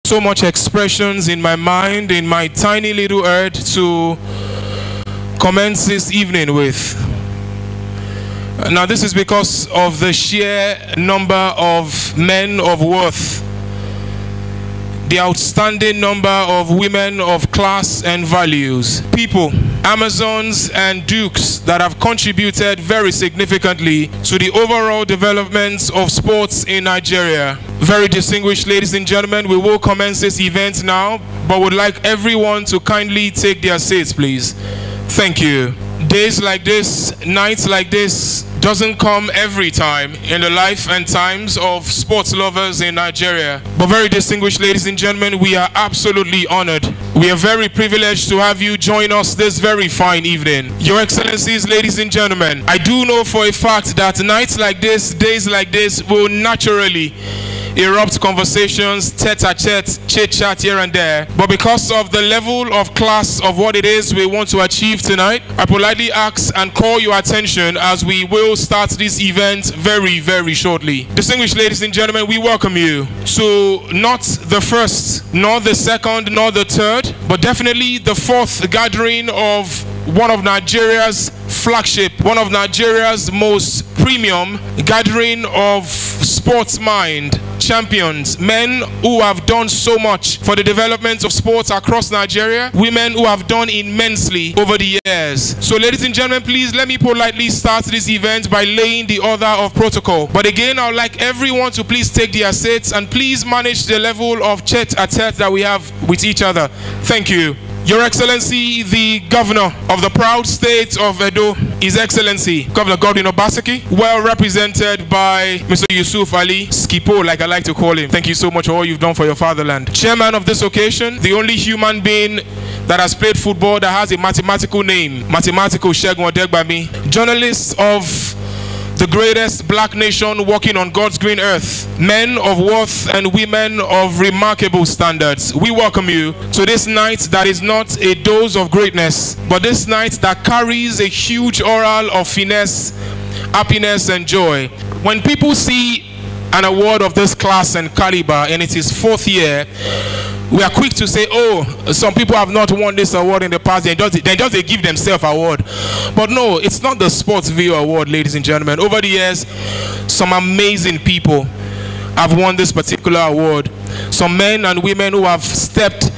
so much expressions in my mind, in my tiny little earth to commence this evening with. Now this is because of the sheer number of men of worth, the outstanding number of women of class and values, people, Amazons and Dukes that have contributed very significantly to the overall development of sports in Nigeria. Very distinguished ladies and gentlemen, we will commence this event now, but would like everyone to kindly take their seats, please. Thank you. Days like this, nights like this doesn't come every time in the life and times of sports lovers in Nigeria. But very distinguished ladies and gentlemen, we are absolutely honored. We are very privileged to have you join us this very fine evening. Your Excellencies, ladies and gentlemen, I do know for a fact that nights like this, days like this will naturally erupt conversations, tete-a-tete, chit-chat here and there. But because of the level of class of what it is we want to achieve tonight, I politely ask and call your attention as we will start this event very, very shortly. Distinguished ladies and gentlemen, we welcome you to not the first, nor the second, nor the third, but definitely the fourth gathering of one of Nigeria's flagship, one of Nigeria's most premium gathering of sports mind champions, men who have done so much for the development of sports across Nigeria, women who have done immensely over the years. So ladies and gentlemen, please let me politely start this event by laying the order of protocol. But again, I would like everyone to please take their seats and please manage the level of tete-a-tete that we have with each other. Thank you. Your Excellency, the Governor of the proud state of Edo, His Excellency, Governor Godwin Obaseki, well represented by Mr. Yusuf Ali Skipo, like I like to call him. Thank you so much for all you've done for your fatherland. Chairman of this occasion, the only human being that has played football that has a mathematical name, Mathematical Segun Odegbami. Journalists of the greatest black nation walking on God's green earth, men of worth and women of remarkable standards. We welcome you to this night that is not a dose of greatness, but this night that carries a huge oral of finesse, happiness and joy. When people see an award of this class and caliber in its fourth year, we are quick to say, oh, some people have not won this award in the past, they just give themselves award. But no, it's not the Sportsville award, ladies and gentlemen. Over the years, some amazing people have won this particular award. Some men and women who have stepped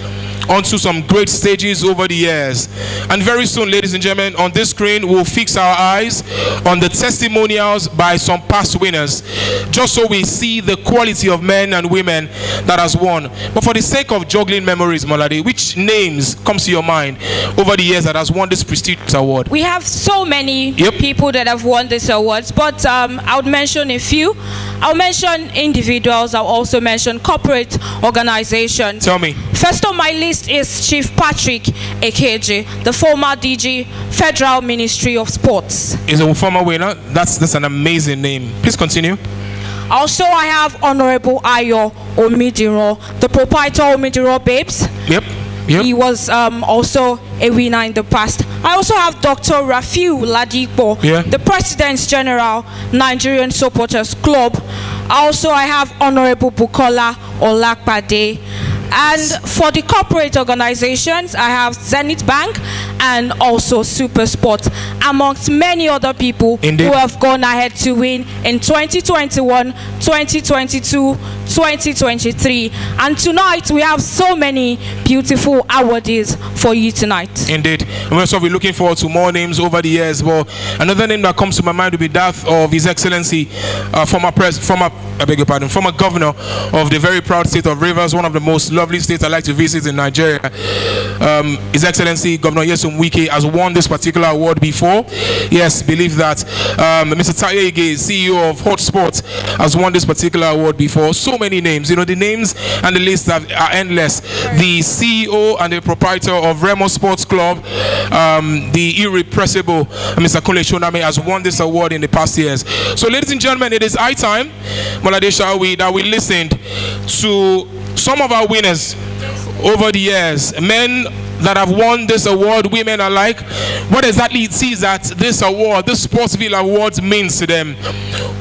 onto some great stages over the years. And very soon, ladies and gentlemen, on this screen we'll fix our eyes on the testimonials by some past winners, just so we see the quality of men and women that has won. But for the sake of juggling memories, Molade, which names comes to your mind over the years that has won this prestigious award? We have so many people that have won this awards, but I would mention a few. I'll mention individuals. I'll also mention corporate organizations. Tell me. First on my list is Chief Patrick Ekeje, the former DG, Federal Ministry of Sports. Is a former winner. That's an amazing name. Please continue. Also, I have Honorable Ayo Omidiro, the proprietor of Omidiro Babes. Yep. He was also a winner in the past. I also have Dr. Rafiu Ladipo, the President's General, Nigerian Supporters Club. Also, I have Honorable Bukola Olakpade. And for the corporate organizations, I have Zenith Bank and also Super Sport, amongst many other people who have gone ahead to win in 2021, 2022, 2023. And tonight, we have so many beautiful awardees for you tonight. Indeed. And we're also looking forward to more names over the years. Well, another name that comes to my mind would be that of His Excellency, former governor of the very proud state of Rivers, one of the most lovely states I like to visit in Nigeria. His Excellency Governor Nyesom Wike has won this particular award before. Yes, believe that. Mr. Taye Ige, CEO of Hot Sports, has won this particular award before. So many names, you know, the names and the lists are endless. The CEO and the proprietor of Remo Sports Club, the irrepressible Mr. Kunle Shoname, has won this award in the past years. So ladies and gentlemen, it is high time, Molade, shall we, that we listened to some of our winners over the years, men that have won this award, women alike, what exactly it sees that this award, this Sportsville Awards means to them.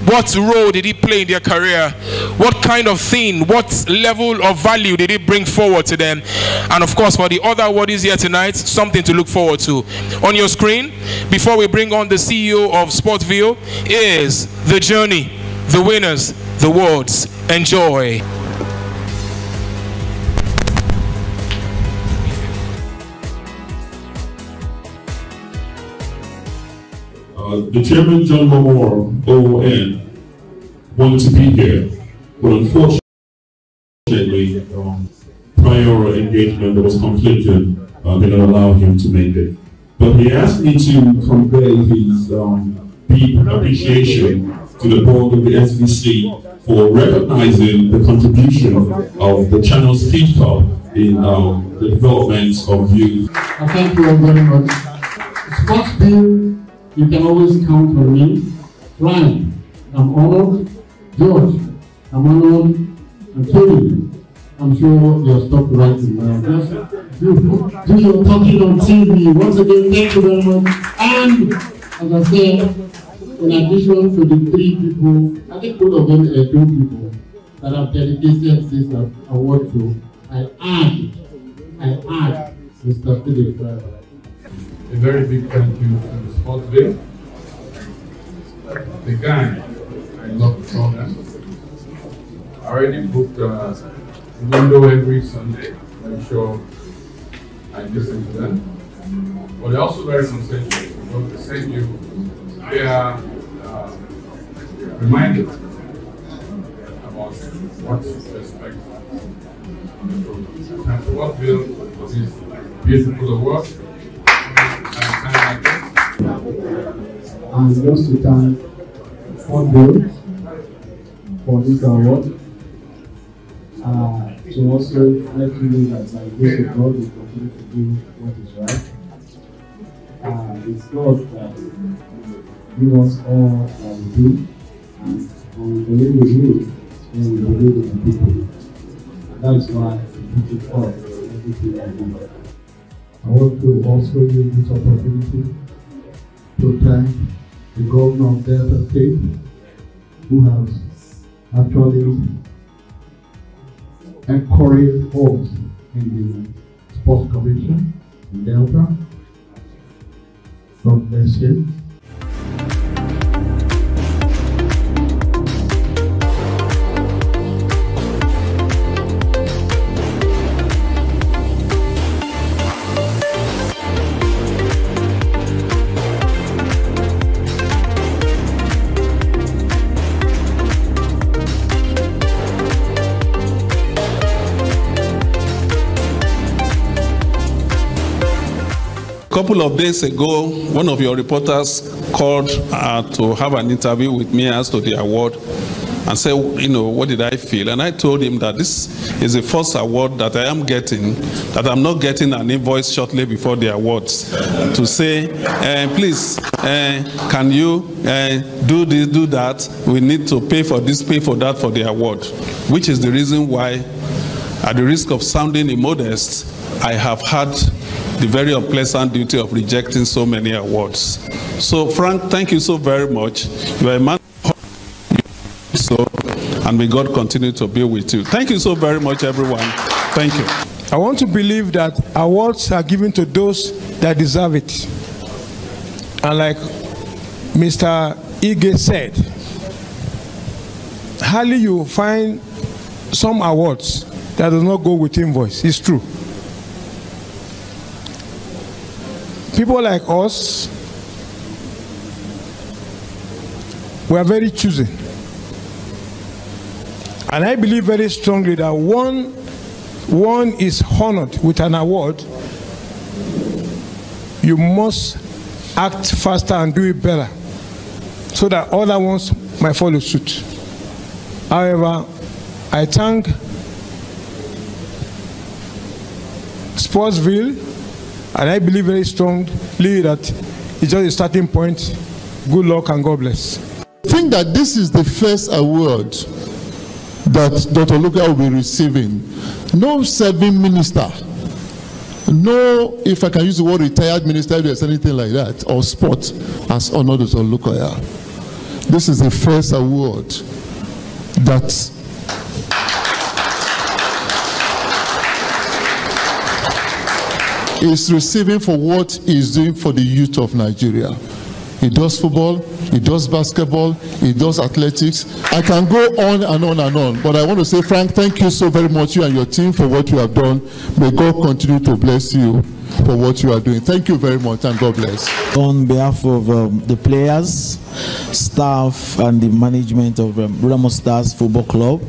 What role did it play in their career? What kind of thing, what level of value did it bring forward to them? And of course, for the other awardees here tonight, something to look forward to. On your screen, before we bring on the CEO of Sportsville, is the journey, the winners, the awards. Enjoy. The chairman, John Moore, OON, wanted to be here, but unfortunately, prior engagement that was conflicted did not allow him to make it. But he asked me to convey his deep appreciation to the board of the SVC for recognizing the contribution of the channel's Feed Club in the development of youth. Thank you all very much. Sportsville, you can always count on me. Ryan, I'm honored. George, I'm honored. And Tony, I'm sure you're stopped writing now. Just do your talking on TV. Once again, thank you very much. And as I said, in addition to the 3 people, I think both of them are 2 people that have dedicated this award to, I add Mr. Philip. A very big thank you to Sportsville. The gang, I love the program. I already booked a window every Sunday. I'm sure I listen to them. But they're also very consensual because they send you their reminders about what to expect on the program. And Sportsville for this beautiful award. And just to thank Sportsville for this award. To also let you know that by grace of God we continue to do what is right. It's God that gives us all that we do, and when we believe in Him, then we believe in the people. And that is why we put it all in everything I do. I want to also use this opportunity to thank the governor of Delta State, who has actually encouraged us in the Sports Commission in Delta. God bless you. A couple of days ago, one of your reporters called to have an interview with me as to the award and said, you know, what did I feel? And I told him that this is the first award that I am getting, that I'm not getting an invoice shortly before the awards to say, please, can you do this, do that? We need to pay for this, pay for that for the award, which is the reason why, at the risk of sounding immodest, I have had the very unpleasant duty of rejecting so many awards. So, Frank, thank you so very much. You are a man so, and may God continue to be with you. Thank you so very much, everyone. Thank you. I want to believe that awards are given to those that deserve it. And like Mr. Ige said, hardly you find some awards that does not go with invoice. It's true. People like us, we are very choosy. And I believe very strongly that one is honored with an award, you must act faster and do it better so that other ones might follow suit. However, I thank Sportsville, and I believe very strongly that it's just a starting point. Good luck and God bless. I think that this is the first award that Dr. Luka will be receiving. No serving minister No, if I can use the word retired minister, if there's anything like that, or sport, has honored us on Lukaya. This is the first award that is receiving for what he's doing for the youth of Nigeria. He does football, he does basketball, he does athletics. I can go on and on and on, but I want to say, Frank, thank you so very much, you and your team, for what you have done. May God continue to bless you for what you are doing. Thank you very much, and God bless. On behalf of the players, staff, and the management of Remo Stars Football Club,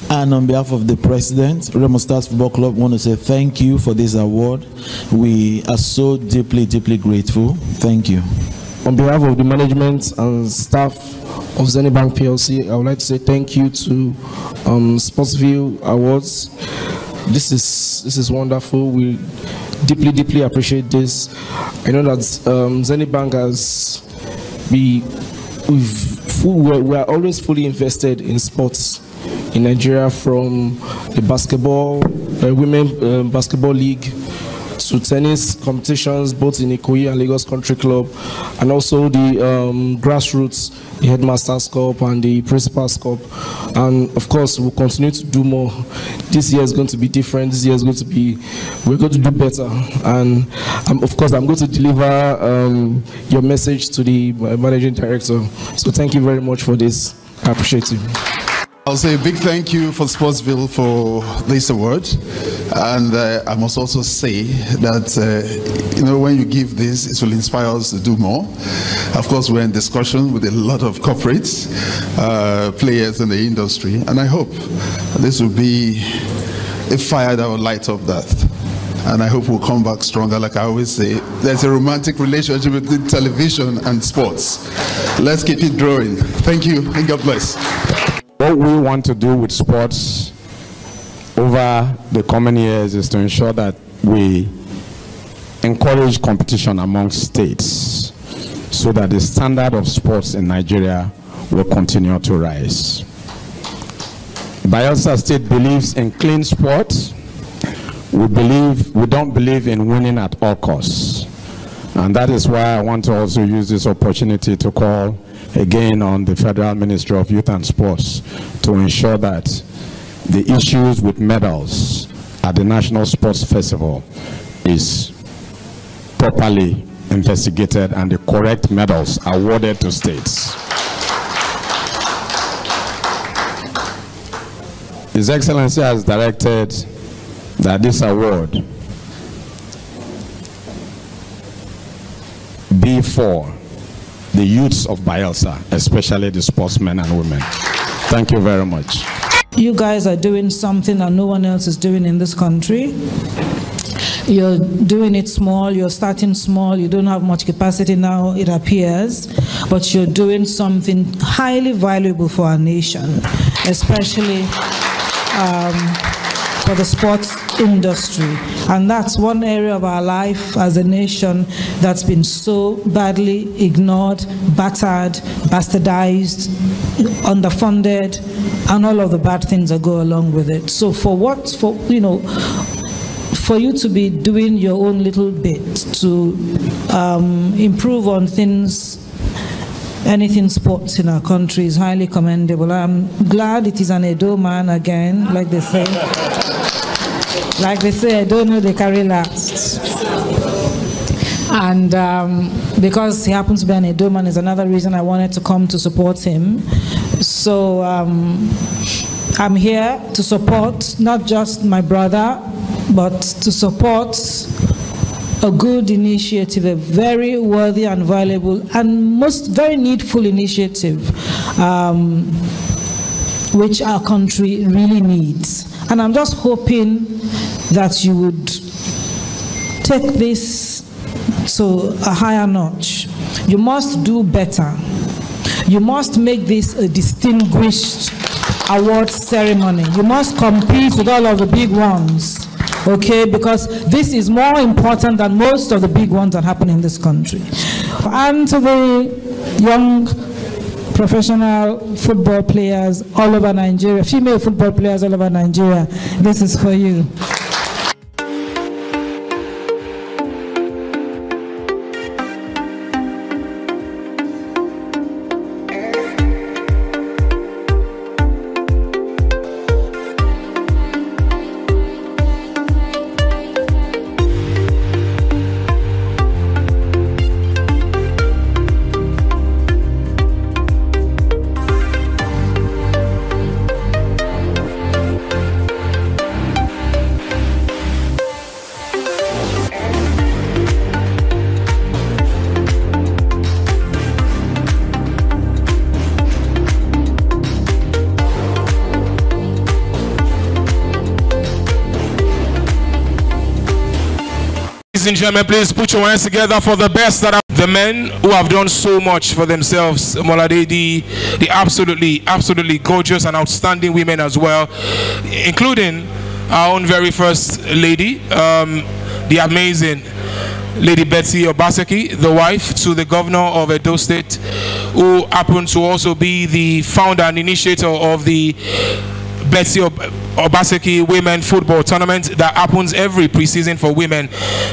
and on behalf of the president, Remo Stars Football Club, I want to say thank you for this award. We are so deeply, deeply grateful. Thank you. On behalf of the management and staff of Zenith Bank PLC, I would like to say thank you to Sportsville Awards. This is wonderful. We deeply, deeply appreciate this. I know that Zenith Bank we are always fully invested in sports in Nigeria, from the basketball, women basketball league, to tennis competitions, both in Ikoyi and Lagos Country Club, and also the grassroots, the Headmasters Cup and the Principals Cup. And of course, we'll continue to do more. This year is going to be different. This year is going to be, we're going to do better. And of course, I'm going to deliver your message to the managing director. So thank you very much for this. I appreciate you. I'll say a big thank you for Sportsville for this award, and I must also say that when you give this, it will inspire us to do more. Of course, we're in discussion with a lot of corporates, players in the industry, and I hope this will be a fire that will light up that. And I hope we'll come back stronger. Like I always say, there's a romantic relationship between television and sports. Let's keep it growing. Thank you, and God bless. What we want to do with sports over the coming years is to ensure that we encourage competition amongst states so that the standard of sports in Nigeria will continue to rise. Bayelsa State believes in clean sports. We don't believe in winning at all costs. And that is why I want to also use this opportunity to call again on the Federal Ministry of Youth and Sports to ensure that the issues with medals at the National Sports Festival is properly investigated and the correct medals awarded to states. His Excellency has directed that this award be for the youths of Bayelsa, especially the sportsmen and women. Thank you very much. You guys are doing something that no one else is doing in this country. You're doing it small, you're starting small, you don't have much capacity now, it appears, but you're doing something highly valuable for our nation, especially for the sports industry. And that's one area of our life as a nation that's been so badly ignored, battered, bastardized, underfunded, and all of the bad things that go along with it. So for you to be doing your own little bit to improve on things, anything sports in our country, is highly commendable. I'm glad it is an Edo man again, like they say. Like they say, I don't know, they carry last. And because he happens to be an Edo man is another reason I wanted to come to support him. So I'm here to support not just my brother, but to support a good initiative, a very worthy and valuable and very needful initiative, which our country really needs. And I'm just hoping that you would take this to a higher notch. You must do better. You must make this a distinguished award ceremony. You must compete with all of the big ones, okay? Because this is more important than most of the big ones that happen in this country. And to the young professional football players all over Nigeria, female football players all over Nigeria, this is for you. and gentlemen, please put your hands together for the best that are the men who have done so much for themselves. Molade, the absolutely gorgeous and outstanding women as well, including our own very first lady, the amazing Lady Betsy Obaseki, the wife to the governor of Edo State, who happens to also be the founder and initiator of the Betsy Obaseki Women Football Tournament that happens every preseason for women.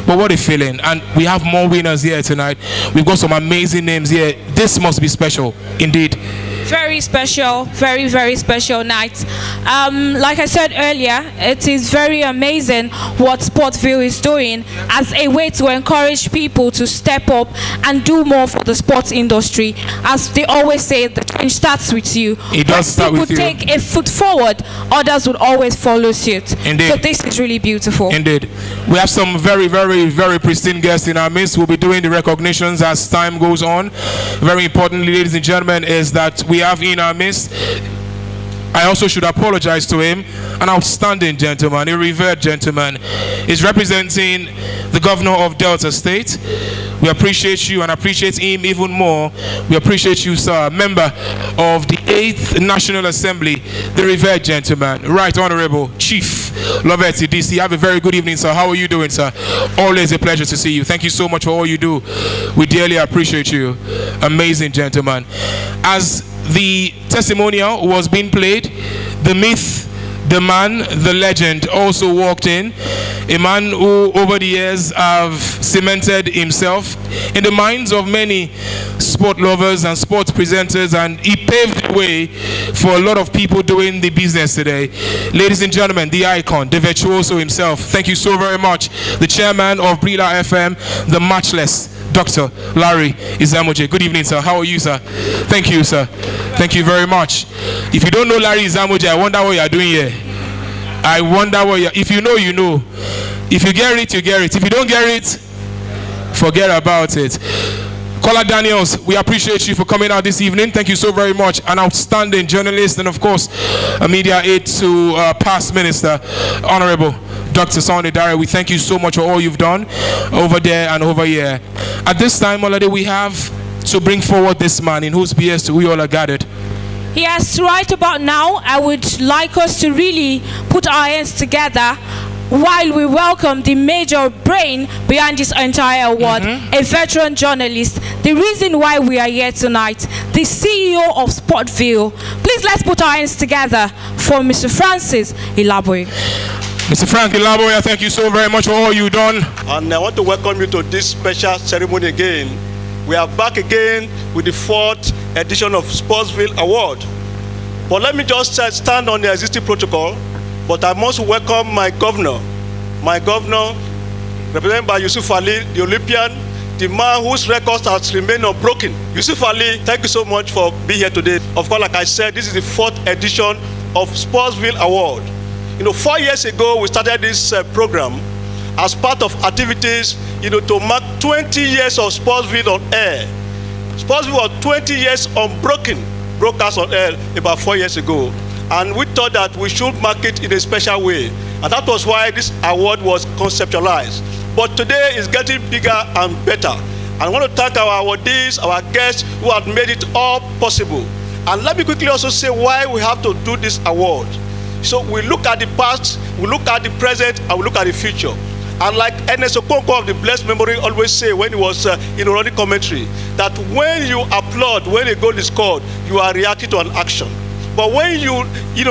But what a feeling. And we have more winners here tonight. We've got some amazing names here. This must be special indeed. Very special, very, very special night. Like I said earlier, it is very amazing what Sportsville is doing as a way to encourage people to step up and do more for the sports industry. As they always say, the change starts with you. It does start with you. If people take a foot forward, others would always follow suit. Indeed. So this is really beautiful. Indeed. We have some very, very, very pristine guests in our midst. We'll be doing the recognitions as time goes on. Very importantly, ladies and gentlemen, is that we have in our midst, I also should apologize to him, an outstanding gentleman, a revered gentleman. He's representing the governor of Delta State. We appreciate you and appreciate him even more. We appreciate you, sir, member of the 8th National Assembly, the revered gentleman, Right Honorable Chief Loveti DC. Have a very good evening, sir. How are you doing, sir? Always a pleasure to see you. Thank you so much for all you do. We dearly appreciate you. Amazing gentleman. As the testimonial was being played, the myth, the man, the legend also walked in. A man who over the years have cemented himself in the minds of many sport lovers and sports presenters, and he paved the way for a lot of people doing the business today. Ladies and gentlemen, the icon, the virtuoso himself. Thank you so very much. The chairman of Brila FM, the matchless Dr. Larry Izamoje. Good evening, sir. How are you, sir? Thank you, sir. Thank you very much. If you don't know Larry Izamoje, I wonder what you are doing here. I wonder what you are. If you know, you know. If you get it, you get it. If you don't get it, forget about it. Kola Daniels, we appreciate you for coming out this evening. Thank you so very much. An outstanding journalist and, of course, a media aide to past minister, Honorable Dr. Sunday Dare. We thank you so much for all you've done over there and over here. At this time, Olade, we have to bring forward this man in whose behest we all are gathered. Yes, right about now, I would like us to really put our hands together while we welcome the major brain behind this entire award, a veteran journalist, the reason why we are here tonight, the CEO of Sportsville. Please let's put our hands together for Mr. Francis Ilaboye. Mr. Frank Ilaboye, thank you so very much for all you've done. And I want to welcome you to this special ceremony again. We are back again with the 4th edition of Sportsville Award. But let me just stand on the existing protocol. But I must welcome my governor, represented by Yusuf Ali, the Olympian, the man whose records has remained unbroken. Yusuf Ali, thank you so much for being here today. Of course, like I said, this is the 4th edition of Sportsville Award. You know, 4 years ago, we started this program as part of activities, you know, to mark 20 years of Sportsville on air. Sportsville was 20 years unbroken, broadcast on air about 4 years ago. And we thought that we should mark it in a special way. And that was why this award was conceptualized. But today it's getting bigger and better. And I want to thank our awardees, our guests who have made it all possible. And let me quickly also say why we have to do this award. So we look at the past, we look at the present, and we look at the future. And like Ernest Okonkwo of the blessed memory always say when he was in a running commentary, that when you applaud, when a goal is scored, you are reacting to an action. But when you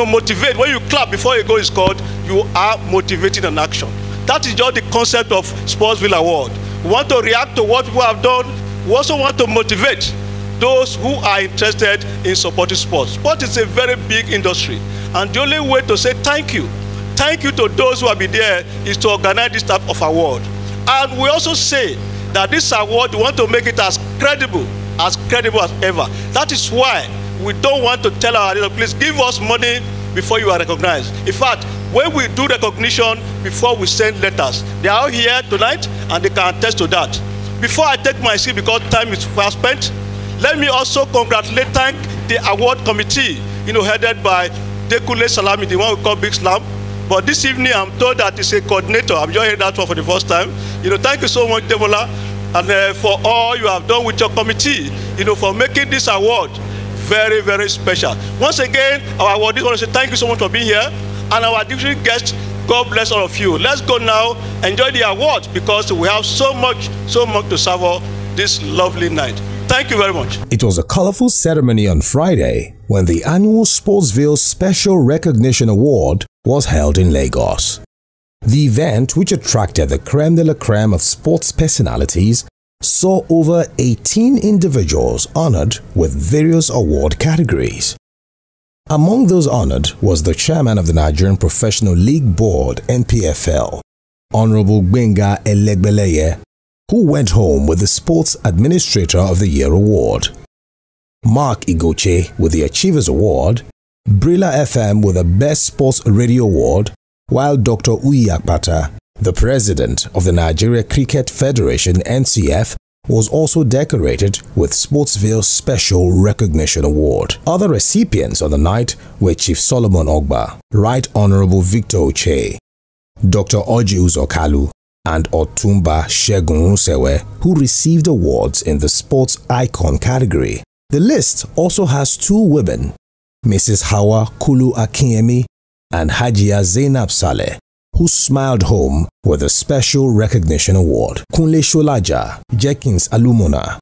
motivate, when you clap before a goal is scored, you are motivating an action. That is just the concept of Sportsville Award. We want to react to what people have done. We also want to motivate those who are interested in supporting sports. Sport is a very big industry. And the only way to say thank you to those who have been there, is to organize this type of award. And we also say that this award, we want to make it as credible as ever. That is why we don't want to tell our leaders, please give us money before you are recognized. In fact, when we do recognition before we send letters, they are all here tonight and they can attest to that. Before I take my seat, because time is fast spent, let me also thank the award committee, headed by Dekule Salami, the one we call Big Slam, But this evening, I'm told that it's a coordinator. I'm just hearing that one for the first time. Thank you so much, Demola, and for all you have done with your committee, for making this award very, very special. Once again, our awardees want to say thank you so much for being here, and our distinguished guests, God bless all of you. Let's go now, enjoy the awards, because we have so much to savor this lovely night. Thank you very much. It was a colorful ceremony on Friday when the annual Sportsville Special Recognition Award was held in Lagos. The event, which attracted the creme de la creme of sports personalities, saw over 18 individuals honored with various award categories. Among those honored was the chairman of the Nigerian Professional League Board (NPFL), Honorable Gbenga Elegbeleye, who went home with the Sports Administrator of the Year award, Mark Igoche with the Achievers Award, Brilla FM with the Best Sports Radio Award, while Dr. Uyi Akpata, the President of the Nigeria Cricket Federation (NCF), was also decorated with Sportsville Special Recognition Award. Other recipients on the night were Chief Solomon Ogba, Right Honorable Victor Oche, Dr. Oji Uzokalu, and Otumba Shegun Rusewe, who received awards in the Sports Icon category. The list also has two women, Mrs. Hawa Kulu Akinyemi and Hajia Zainab Saleh, who smiled home with a Special Recognition Award. Kunle Sholaja, Jenkins Alumona,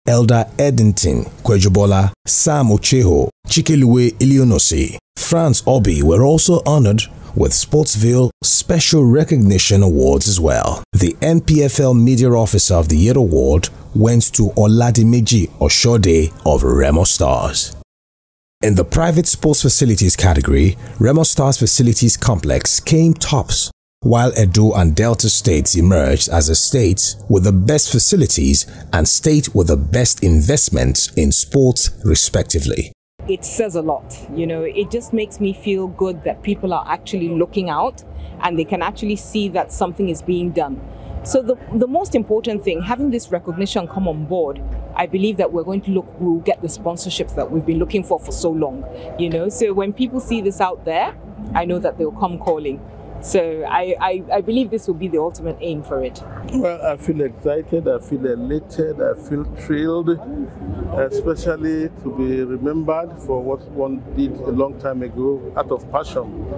Elder Eddington Kwejubola, Sam Ocheho, Chikeluwe Ilionosi, Franz Obi were also honored with Sportsville Special Recognition Awards as well. The NPFL Media Officer of the Year award went to Oladimeji Oshode of Remo Stars. In the private sports facilities category, Remo Stars Facilities Complex came tops, while Edo and Delta states emerged as a state with the best facilities and state with the best investments in sports respectively. It says a lot, it just makes me feel good that people are actually looking out and they can actually see that something is being done. So the most important thing, having this recognition come on board, I believe that we'll get the sponsorships that we've been looking for so long, So when people see this out there, I know that they'll come calling. So I believe this will be the ultimate aim for it. Well, I feel excited, I feel elated, I feel thrilled, especially to be remembered for what one did a long time ago out of passion.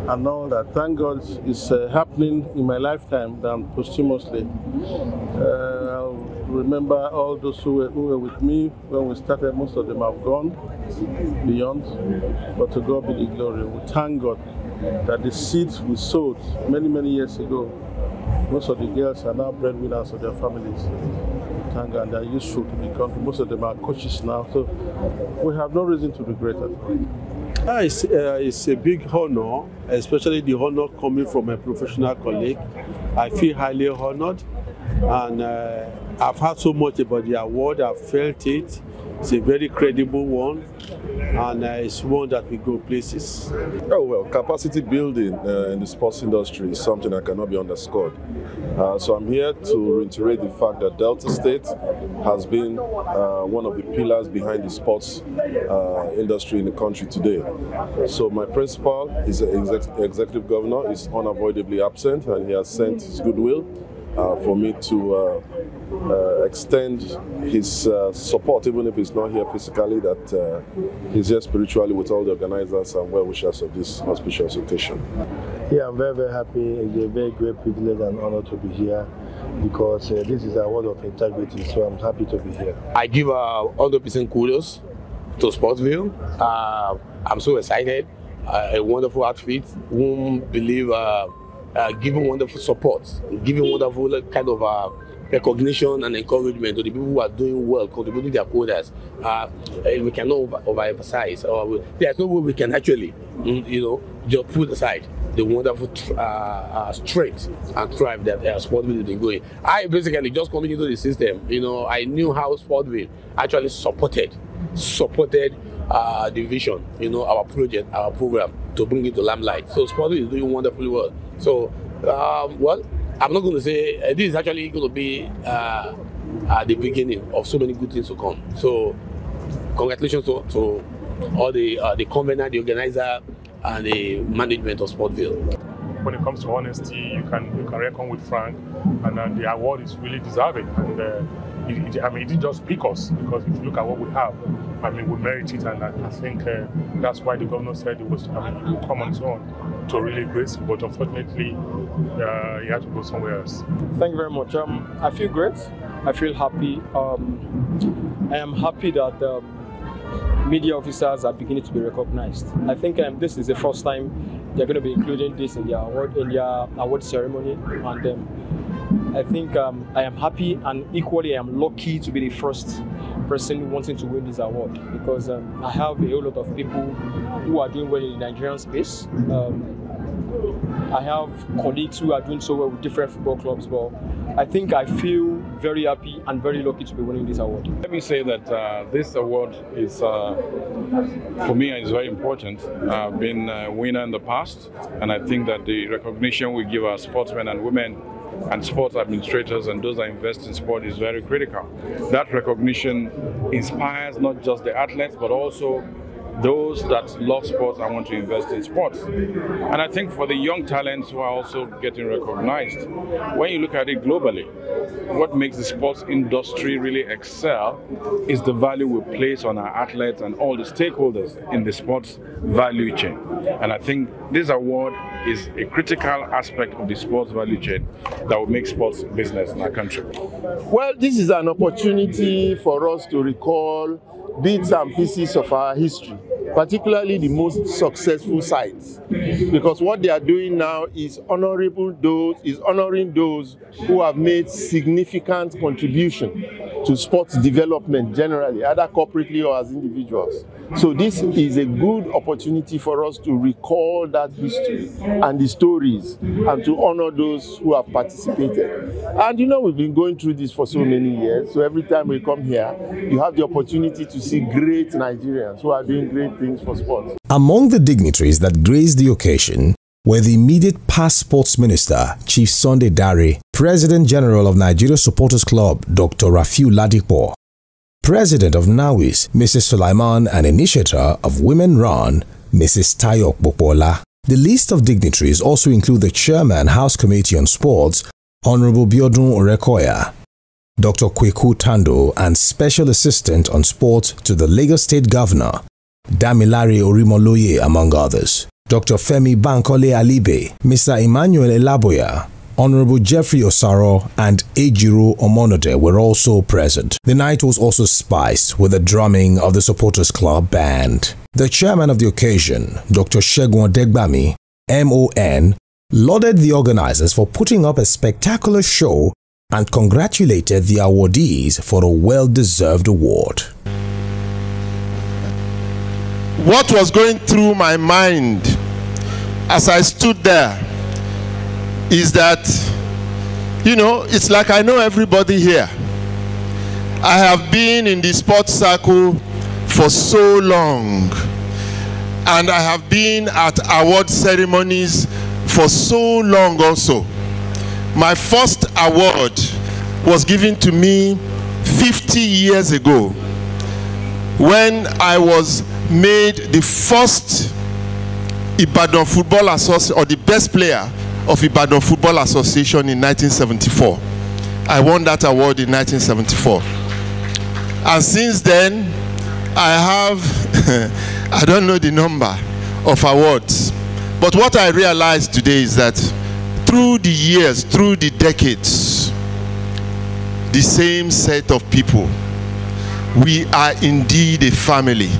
And now that, thank God, is happening in my lifetime than posthumously. I'll remember all those who were with me when we started. Most of them have gone beyond, but to God be the glory. We thank God that the seeds we sowed many years ago, most of the girls are now breadwinners of their families. Thank God, they are useful to the country. Most of them are coaches now, so we have no reason to regret it. It's a big honor, especially the honor coming from a professional colleague. I feel highly honored, and I've heard so much about the award. I've felt it. It's a very credible one, and it's one that will go places. Oh well, capacity building in the sports industry is something that cannot be underscored. So I'm here to reiterate the fact that Delta State has been one of the pillars behind the sports industry in the country today. So my principal is the executive governor, is unavoidably absent, and he has sent his goodwill for me to extend his support, even if he's not here physically, that he's here spiritually with all the organizers and well-wishers of this auspicious occasion. Yeah, I'm very happy. It's a very great privilege and honor to be here because this is a word of integrity, so I'm happy to be here. I give 100% kudos to Sportsville. I'm so excited. A wonderful outfit, whom believe giving wonderful support, giving wonderful kind of recognition and encouragement to the people who are doing well, contributing their quotas. We cannot overemphasize, or there's no way we can actually, just put aside the wonderful strength and drive that Sportsville has been going. I basically just coming into the system, I knew how Sportsville actually supported the vision, our project, our program to bring it to limelight. So Sportsville is doing wonderfully well. So, well, I'm not going to say this is actually going to be the beginning of so many good things to come. So, congratulations to all the convener, the organizer, and the management of Sportsville. When it comes to honesty, you can reckon with Frank, and the award is really deserving. And it didn't just pick us, because if you look at what we have, we merit it, and I think that's why the governor said it was, it will come on its own to really grace it, but unfortunately, he had to go somewhere else. Thank you very much. I feel great. I feel happy. I am happy that media officers are beginning to be recognized. I think this is the first time they're going to be including this in their award ceremony, and I think I am happy, and equally I am lucky to be the first person wanting to win this award, because I have a whole lot of people who are doing well in the Nigerian space. I have colleagues who are doing so well with different football clubs, but I think I feel very happy and very lucky to be winning this award. Let me say that this award is, for me, is very important. I've been a winner in the past, and I think that the recognition we give our sportsmen and women and sports administrators and those that invest in sport is very critical. That recognition inspires not just the athletes, but also those that love sports and want to invest in sports. And I think for the young talents who are also getting recognized, when you look at it globally, what makes the sports industry really excel is the value we place on our athletes and all the stakeholders in the sports value chain. And I think this award is a critical aspect of the sports value chain that will make sports business in our country. Well, this is an opportunity for us to recall bits and pieces of our history, particularly the most successful sides, because what they are doing now is honoring those who have made significant contribution to sports development generally, either corporately or as individuals. So this is a good opportunity for us to recall that history and the stories, and to honor those who have participated. And you know, we've been going through this for so many years, so every time we come here, you have the opportunity to see great Nigerians who are doing great things for sports. Among the dignitaries that graced the occasion were the immediate past sports minister, Chief Sunday Dare, President General of Nigeria Supporters Club, Dr. Rafiu Ladipo, President of NAWIS, Mrs. Sulaiman, and initiator of Women Run, Mrs. Tayo Popola. The list of dignitaries also include the Chairman, House Committee on Sports, Honorable Biodun Orekoya, Dr. Kweku Tando, and Special Assistant on Sport to the Lagos State Governor, Damilare Orimoloye, among others. Dr. Femi Bankole Alibe, Mr. Emmanuel Elaboya, Honorable Jeffrey Osaro, and Ejiro Omonode were also present. The night was also spiced with the drumming of the Supporters Club band. The chairman of the occasion, Dr. Shegun Odegbami, MON, lauded the organizers for putting up a spectacular show and congratulated the awardees for a well-deserved award. What was going through my mind as I stood there is that, you know, it's like I know everybody here. I have been in the sports circle for so long, and I have been at award ceremonies for so long also. My first award was given to me 50 years ago when I was made the first Ibadan Football Association, or the best player of Ibadan Football Association in 1974. I won that award in 1974. And since then, I have, I don't know the number of awards. But what I realized today is that through the years, through the decades, the same set of people, we are indeed a family.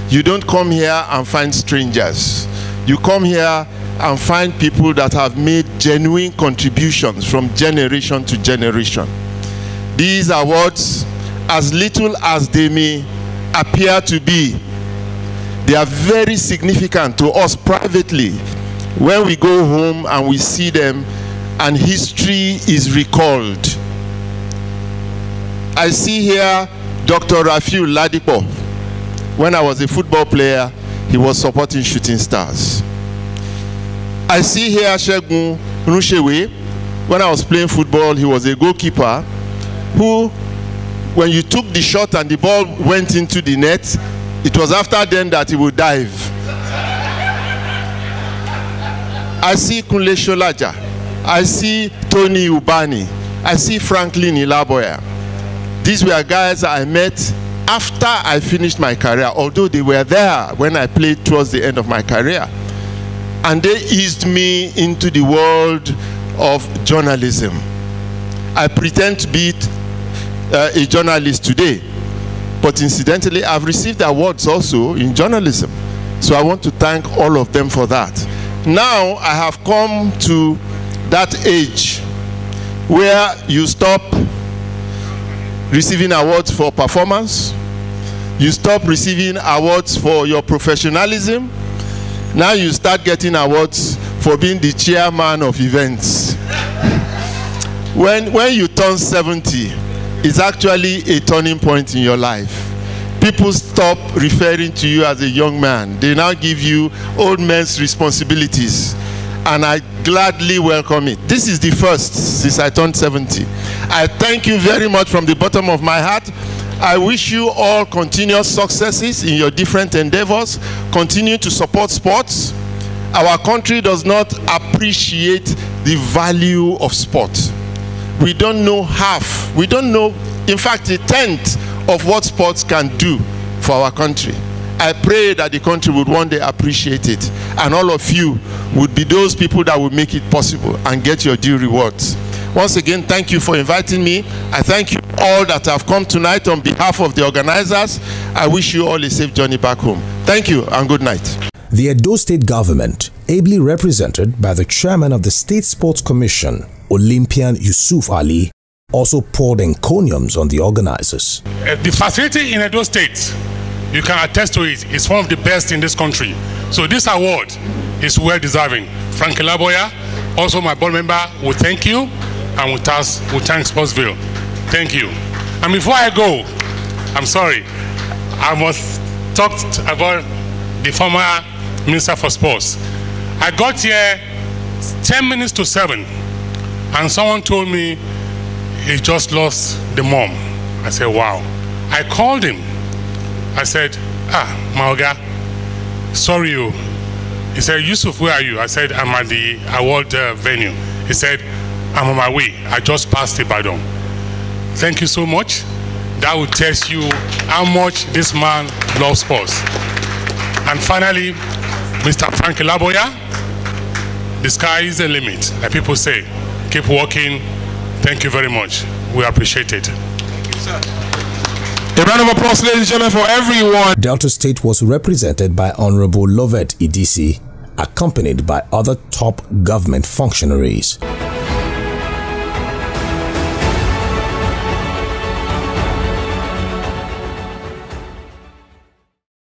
You don't come here and find strangers. You come here and find people that have made genuine contributions from generation to generation. These awards, as little as they may appear to be, they are very significant to us privately when we go home and we see them and history is recalled. I see here Dr. Rafiu Ladipo. When I was a football player, he was supporting Shooting Stars. I see here Shegun Rushewe. When I was playing football, he was a goalkeeper who, when you took the shot and the ball went into the net, it was after then that he would dive. I see Kunle Sholaja. I see Tony Ubani. I see Franklin Ilaboya. These were guys I met after I finished my career, although they were there when I played towards the end of my career. And they eased me into the world of journalism. I pretend to be a journalist today, but incidentally, I've received awards also in journalism. So I want to thank all of them for that. Now I have come to that age where you stop receiving awards for performance, you stop receiving awards for your professionalism. Now you start getting awards for being the chairman of events. When you turn 70, it's actually a turning point in your life. People stop referring to you as a young man. They now give you old man's responsibilities. And I gladly welcome it. This is the first since I turned 70. I thank you very much from the bottom of my heart. I wish you all continuous successes in your different endeavors. Continue to support sports. Our country does not appreciate the value of sport. We don't know half. We don't know, in fact, a tenth of what sports can do for our country. I pray that the country would one day appreciate it, and all of you would be those people that would make it possible and get your due rewards. Once again, thank you for inviting me. I thank you all that have come tonight on behalf of the organizers. I wish you all a safe journey back home. Thank you and good night. The Edo State government, ably represented by the chairman of the State Sports Commission, Olympian Yusuf Ali, also poured encomiums on the organizers. The facility in Edo State, you can attest to it, is one of the best in this country. So this award is well deserving. Frank Laboya, also my board member, will thank you, and will thank Sportsville. Thank you. And before I go, I'm sorry, I must talk about the former Minister for Sports. I got here 10 minutes to 7, and someone told me he just lost the mom. I said, wow. I called him. I said, Maoga, sorry you. He said, Yusuf, where are you? I said, I'm at the award venue. He said, I'm on my way. I just passed Ibadan. Thank you so much. That will tell you how much this man loves sports. And finally, Mr. Frank Laboya, the sky is the limit. Like people say, keep working. Thank you very much. We appreciate it. Thank you, sir. A round of applause, ladies and gentlemen, for everyone. Delta State was represented by Honorable Lovett Idisi, accompanied by other top government functionaries.